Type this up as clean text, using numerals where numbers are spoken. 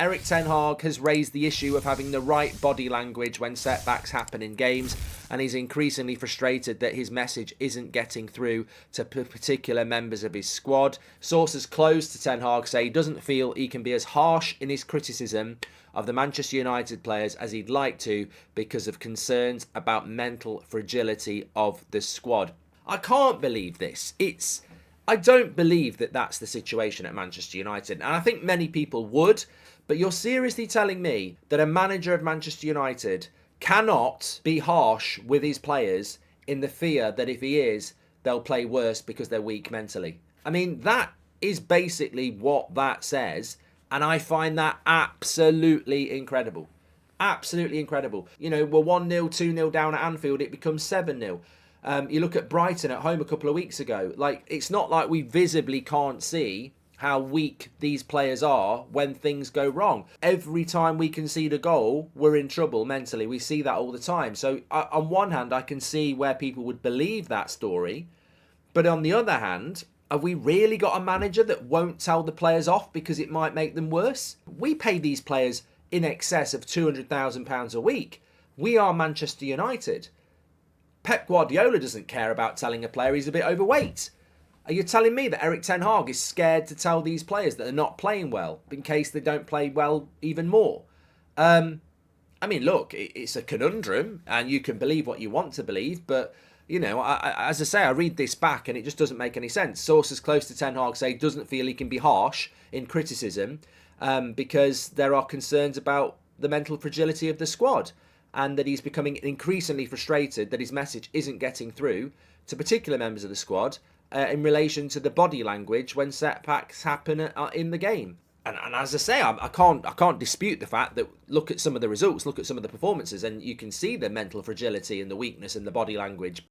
Erik Ten Hag has raised the issue of having the right body language when setbacks happen in games, and he's increasingly frustrated that his message isn't getting through to particular members of his squad. Sources close to Ten Hag say he doesn't feel he can be as harsh in his criticism of the Manchester United players as he'd like to because of concerns about mental fragility of the squad. I can't believe this. I don't believe that that's the situation at Manchester United, and I think many people would, but you're seriously telling me that a manager of Manchester United cannot be harsh with his players in the fear that if he is, they'll play worse because they're weak mentally? I mean, that is basically what that says, and I find that absolutely incredible. Absolutely incredible. You know, we're 1-0, 2-0 down at Anfield, it becomes 7-0. You look at Brighton at home a couple of weeks ago. Like, it's not like we visibly can't see how weak these players are when things go wrong. Every time we concede a goal, we're in trouble mentally. We see that all the time. So on one hand, I can see where people would believe that story. But on the other hand, have we really got a manager that won't tell the players off because it might make them worse? We pay these players in excess of £200,000 a week. We are Manchester United. Pep Guardiola doesn't care about telling a player he's a bit overweight. Are you telling me that Erik Ten Hag is scared to tell these players that they're not playing well in case they don't play well even more? I mean, look, it's a conundrum and you can believe what you want to believe, but, you know, as I say, I read this back and it just doesn't make any sense. Sources close to Ten Hag say he doesn't feel he can be harsh in criticism because there are concerns about the mental fragility of the squad, and that he's becoming increasingly frustrated that his message isn't getting through to particular members of the squad in relation to the body language when setbacks happen in the game. And as I say, I can't dispute the fact that look at some of the results, look at some of the performances, and you can see the mental fragility and the weakness in the body language.